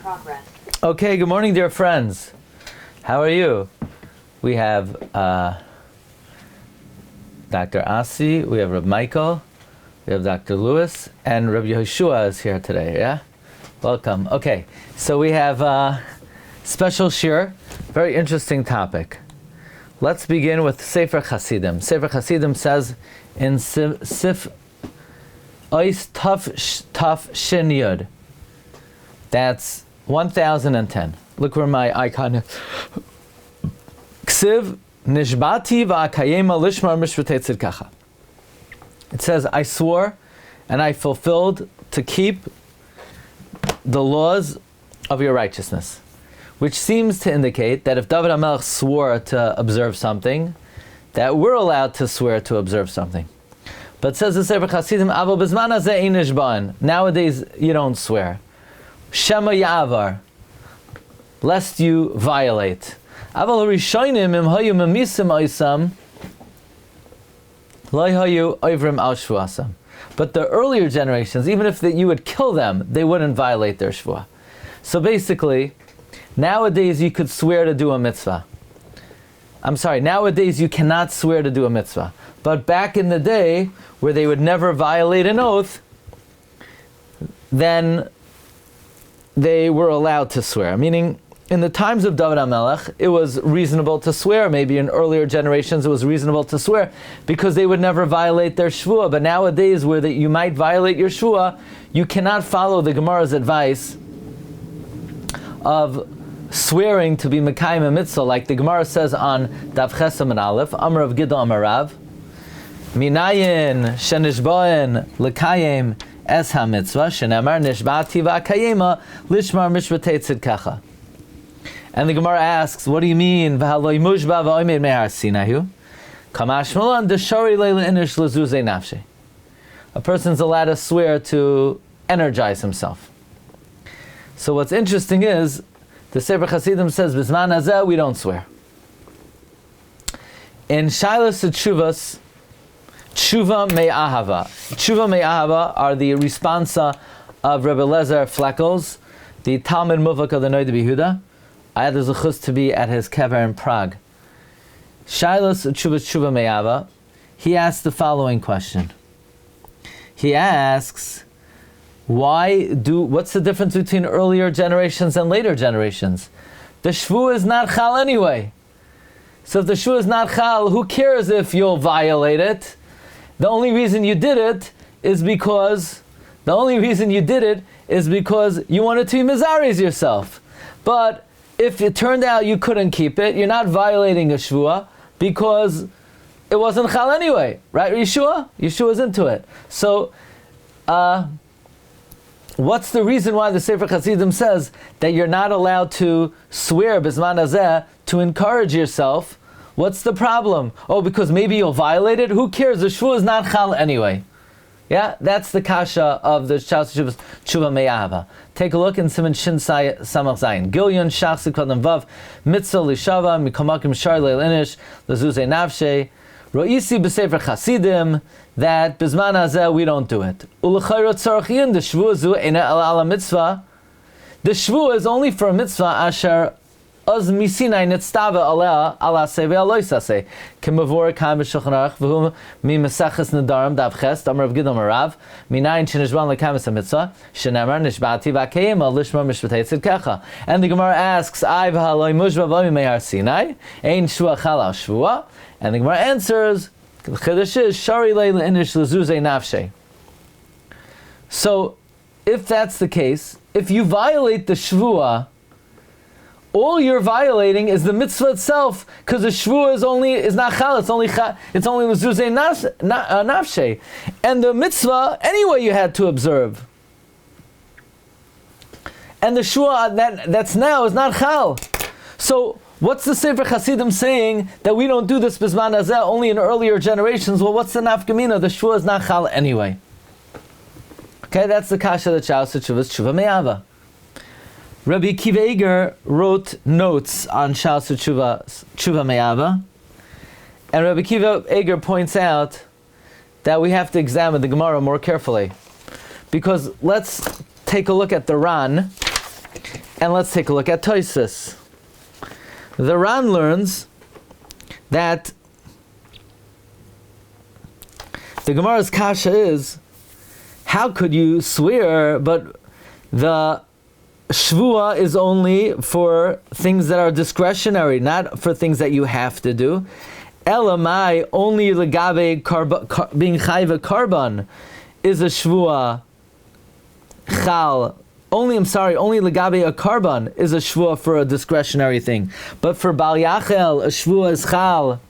progress. Okay, good morning, dear friends. How are you? We have Dr. Asi, we have Rabbi Michael, we have Dr. Lewis, and Rabbi Yehoshua is here today, yeah? Welcome. Okay, so we have a special shiur, very interesting topic. Let's begin with Sefer Chasidim. Sefer Chasidim says in Sif Ois Taf Shin Yud. That's 1010. Look where my icon is. Ksiv Nishbati va'akayema lishmar mishvatei tzidkacha. It says, I swore and I fulfilled to keep the laws of your righteousness. Which seems to indicate that if David HaMelech swore to observe something, that we're allowed to swear to observe something. But it says in Sefer Chasidim, Avo bezman hazeh ein nishba'an. Nowadays, you don't swear. Shema ya'avar, lest you violate. Aval harishonim im hayu memisim oisam, lo hayu oivrim al shvuasam. But the earlier generations, even if you would kill them, they wouldn't violate their shvuah. So basically, nowadays you could swear to do a mitzvah. Nowadays you cannot swear to do a mitzvah. But back in the day, where they would never violate an oath, then they were allowed to swear. Meaning, in the times of David HaMelech, it was reasonable to swear. Maybe in earlier generations it was reasonable to swear because they would never violate their shvuah. But nowadays, where you might violate your shvuah, you cannot follow the Gemara's advice of swearing to be Mekayim a mitzvah, like the Gemara says on Daf Chesam and Aleph, Amar of Gidol Amarav, Minayin shenishboen lekayim es ha-mitzvah, shenemar nishbati va'akayema lishmar mishvatei tzidkacha. And the Gemara asks, what do you mean? V'haloi mushba v'oimed mehar sinahu? Kamash malan deshari leila inish lezuzei nafshe. A person's allowed to swear to energize himself. So what's interesting is, the Sefer Chasidim says, B'zman hazeh, we don't swear. In Shailas Tshuvas, Tshuva me'ahava. Tshuva me'ahava are the responsa of Rebbe Lezer Fleckels, the Talmud Muvak of the Rabbi Yehuda. I had the zechus to be at his kever in Prague. Shailas Tshuva me'ahava, he asks the following question. He asks, what's the difference between earlier generations and later generations? The shvu is not chal anyway. So if the shvu is not chal, who cares if you'll violate it? The only reason you did it is because you wanted to be mizaris yourself. But if it turned out you couldn't keep it, you're not violating a shvuah because it wasn't chal anyway, right? Yeshua? Yeshua's into it. So, what's the reason why the Sefer Chasidim says that you're not allowed to swear b'zman hazeh to encourage yourself? What's the problem? Oh, because maybe you'll violate it? Who cares? The shvuah is not chal anyway. Yeah, that's the kasha of the Shas Tshuva me'ahava. Take a look in Siman Shin Samach Zayin. Gilyon Shach Sikvadam Vav Mitzvah Lishava Mikomakim Shar Leil Inish Lezuzei Nafshe Ro'isi b'Sefer Chasidim that b'zman hazeh we don't do it. U'lechayrot tzarachin the shvuah zu eina ala mitzvah. The shvuah is only for a mitzvah asher az misinai nitztava alea ala seve aloisase kemavor kam b'shulchan aruch v'hu mi mesaches nedarim dav ches amar of Gidol Marav minayin shenishban lekamis mitzvah shenemar nishbati v'akayema lishmar mishvatei tzidkacha. And the Gemara asks, I v'haloi mushba v'ami mehar sinai ein shvuah chal al shvuah. And the Gemara answers, the Chiddush is shari leila inish lezuzei nafshe. So, if that's the case, if you violate the shvuah, all you're violating is the mitzvah itself, because the shvuah is not chal, it's only lezuzei nafshe, and the mitzvah anyway you had to observe, and the shvuah that's now is not chal. So what's the Sefer Chasidim saying that we don't do this b'zman hazeh only in earlier generations? Well, what's the Nafka Mina? The shvuah is not chal anyway. Okay, that's the kasha that Shas Tshuva me'ahava. Rabbi Eiger wrote notes on Shas Tshuva me'ahava, and Rabbi Eiger points out that we have to examine the Gemara more carefully, because let's take a look at the Ran And let's take a look at Tosfos. The Ran learns that the Gemara's kasha is, how could you swear, but the Shavua is only for things that are discretionary, not for things that you have to do. Elamai, only legabe being chayva karban is a Shavua chal. Only legabe a karban is a Shavua for a discretionary thing. But for Bal Yachel, a Shavua is chal,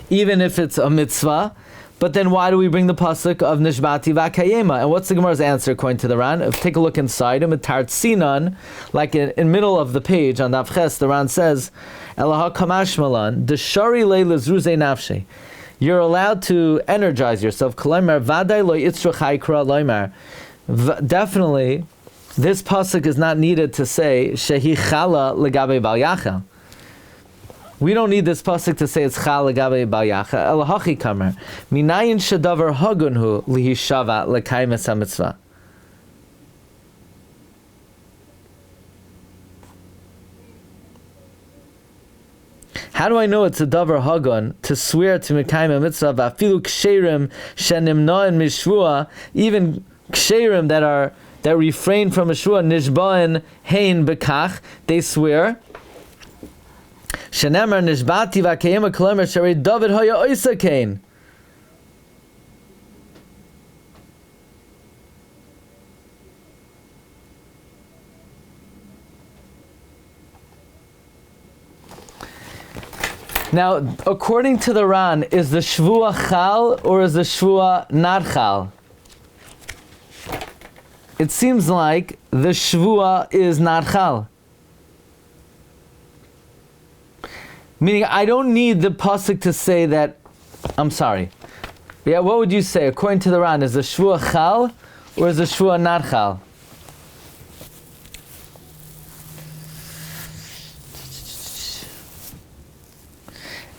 even if it's a mitzvah. But then why do we bring the pasuk of Nishbati Vakayema? And what's the Gemara's answer according to the Ran? If take a look inside him, Sinan, like in middle of the page on Daf Ches, the Ran says, Elaha Kamash Malan, Deshari Leila Zruze Nafshe. You're allowed to energize yourself. Definitely, this pasuk is not needed to say Shehi Chala Legabe Bal Yachel. We don't need this pasuk to say it's chal legabe bal yacha. El hachi kamer minayin shadavar hagunhu lihishava lekaymes hamitzvah. How do I know it's a davar hagun to swear to mekayim a mitzvah? Vafilu ksherim shenimnoin mishvua, even ksherim that refrain from a shvua nishbain hein bekach, they swear. Shenemar nishbati vakayema kolomer sharei David hoya oisa kain. Now, according to the Ran, is the shvua chal or is the shvua not chal? It seems like the shvua is not chal. Meaning, I don't need the pasuk to say that. I'm sorry. Yeah, what would you say according to the Ran? Is the shvua chal or is the shvua not chal?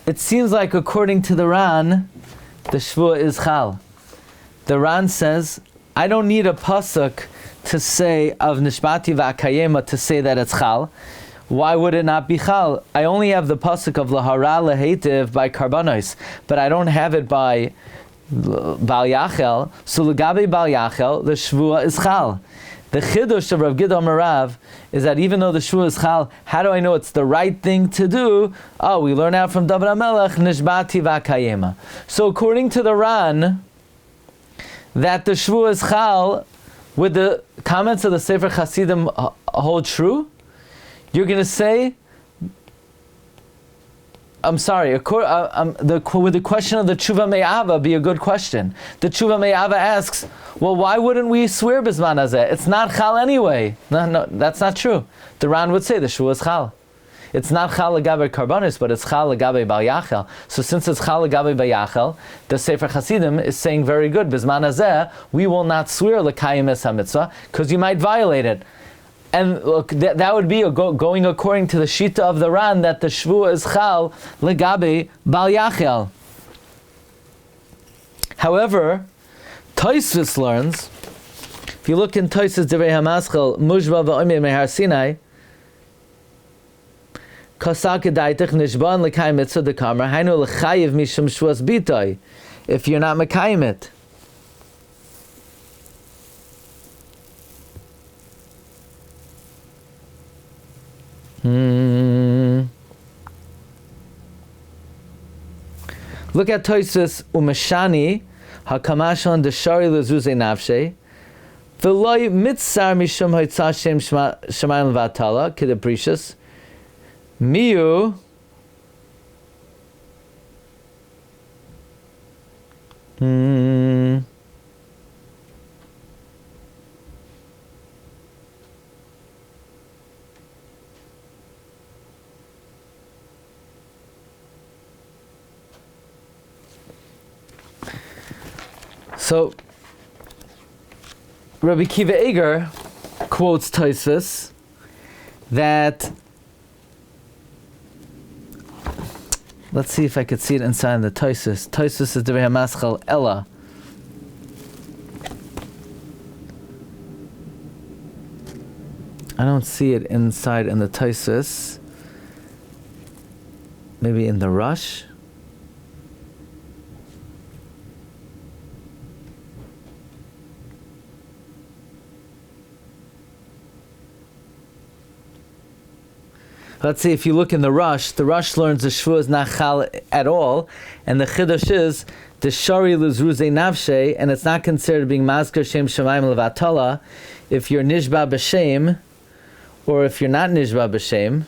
It seems like according to the Ran, the shvua is chal. The Ran says, I don't need a pasuk to say of nishbati va'akayema to say that it's chal. Why would it not be chal? I only have the pasuk of lahara lehetiv by karbanos, but I don't have it by Bal Yachel. So legabe Bal Yachel, the shvua is chal. The chidush of Rav Gidon Marav is that even though the shvua is chal, how do I know it's the right thing to do? Oh, we learn out from David HaMelech, nishbati v'akayema. So according to the Ran, that the shvua is chal, with the comments of the Sefer Chasidim hold true? You're going to say, I'm sorry, would the question of the Tshuva Me'ava be a good question? The Tshuva Me'ava asks, well, why wouldn't we swear Bizman Hazeh? It's not chal anyway. No, that's not true. The Ran would say the shvua is chal. It's not chal legabe karbanis, but it's chal legabe Bal Yachel. So since it's chal legabe Bal Yachel, the Sefer Chasidim is saying very good, Bizman Hazeh, we will not swear lekayim es hamitzvah, because you might violate it. And look, that would be going according to the shita of the Ran that the shvua is chal legabe Bal Yachel. However, Tosfos learns, if you look in Tosfos Divrei HaMaschal, Mujba v'Omer Mehar Sinai, Kasak Daitich Nishban L'Kayim Mitzvah Dekamar Hainu L'Chayiv Mishum Shvuas Bitoy. If you're not Mekayim it. Look at Tosfos Umeshani Hakamashon Deshari Lezuze Nafshe V'Loi Mitzar Mishum Hoitzah Shem Shemayim V'Atala Kedeprecious Miu So, Rabbi Eiger quotes Tosfos that, let's see if I could see it inside the Tosfos. Tosfos is Divrei HaMaschal Ella. I don't see it inside in the Tosfos. Maybe in the Rush. Let's see, if you look in the Rush learns the Shvua is not chal at all, and the Chiddush is the Shari Luzruze Navshe, and it's not considered being Mazkar Shem Shemaim Levatala if you're Nishba B'Shem, or if you're not Nishba B'Shem.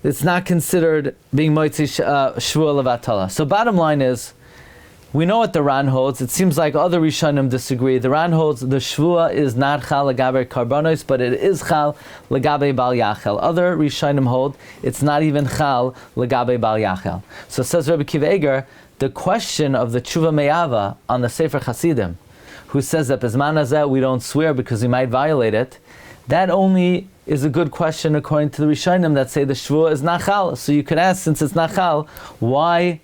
It's not considered being Moitzi Shvua Levatala. So bottom line is, we know what the Ran holds. It seems like other Rishonim disagree. The Ran holds the Shvua is not Chal Legabe Karbonos, but it is Chal Legabe Bal Yachel. Other Rishonim hold it's not even Chal Legabe Bal Yachel. So says Rabbi Eiger, the question of the Tshuva Me'ava on the Sefer Chasidim, who says that Bezman Hazeh we don't swear because we might violate it, that only is a good question according to the Rishonim that say the Shvua is not Chal. So you could ask, since it's not Chal, why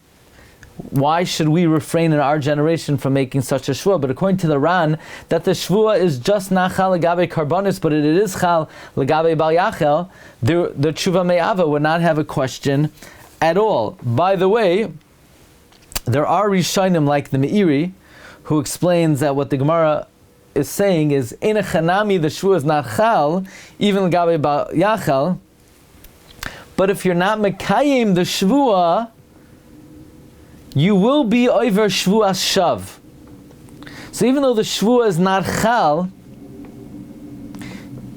should we refrain in our generation from making such a shvua? But according to the Ran, that the shvua is just not chal legabe karbonis, but it is chal legabe bal yachel, the tshuva me'ava would not have a question at all. By the way, there are Rishonim like the Meiri, who explains that what the Gemara is saying is, in a chanami, the shvua is not chal, even legabe bal yachel, but if you're not mekayim the shvua, you will be over shvuas shav. So even though the shvua is not chal,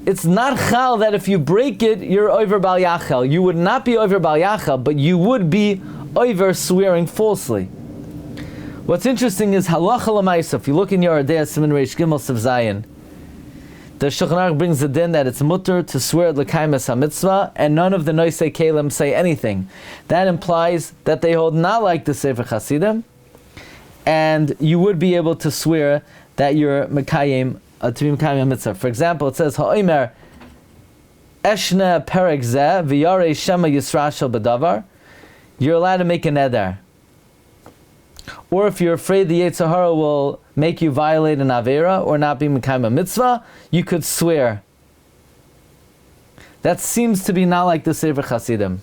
it's not chal that if you break it, you're over bal yachel. You would not be over bal yachel, but you would be over swearing falsely. What's interesting is halacha l'maisa. If you look in your Ardea Siman Reish Gimel Siv Zayin, the Shulchan Aruch brings the din that it's mutter to swear at l'kaimes ha-mitzvah, and none of the noisei kelim say anything. That implies that they hold not like the Sefer Chasidim, and you would be able to swear that you're mekayim to be mekayim ha-mitzvah. For example, it says ha'omer eshne perek zeh v'yarei shema yisrashel b'davar. You're allowed to make a neder. Or if you're afraid the Yetzer Hara will make you violate an Avera or not be Mekayim a mitzvah, you could swear. That seems to be not like the Sefer Chasidim.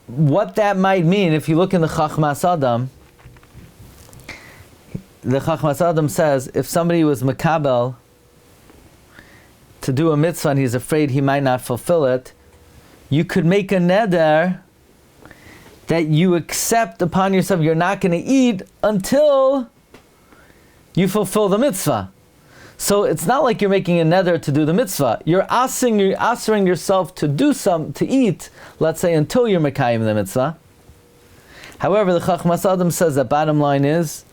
What that might mean, if you look in the Chachmas Adam, the Chachmas Adam says, if somebody was Makabel to do a mitzvah and he's afraid he might not fulfill it, you could make a neder that you accept upon yourself you're not going to eat until you fulfill the mitzvah. So it's not like you're making a neder to do the mitzvah. You're asking yourself to do to eat, let's say, until you're mekayim the mitzvah. However, the Chachmas Adam says that bottom line is,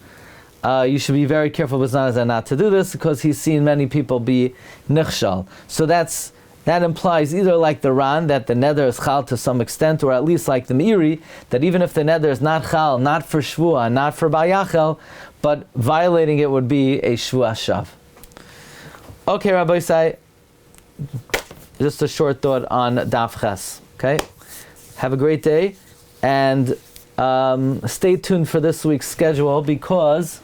you should be very careful with Zanazah not to do this, because he's seen many people be nichshal. So that implies either like the Ran, that the neder is chal to some extent, or at least like the Meiri, that even if the neder is not chal, not for shvua, not for bayachel, but violating it would be a shvua shav. Okay, Rabbi Say, just a short thought on Daf Ches. Okay, have a great day, and stay tuned for this week's schedule, because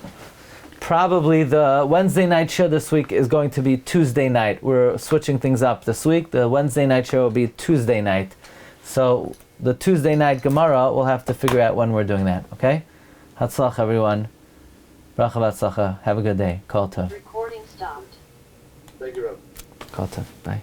probably the Wednesday night show this week is going to be Tuesday night. We're switching things up this week. The Wednesday night show will be Tuesday night. So the Tuesday night Gemara, we'll have to figure out when we're doing that. Okay? Hatzlach, everyone. Bracha v'atzlacha. Have a good day. Kol tov. Recording stopped. Thank you, Rob. Kol tov. Bye.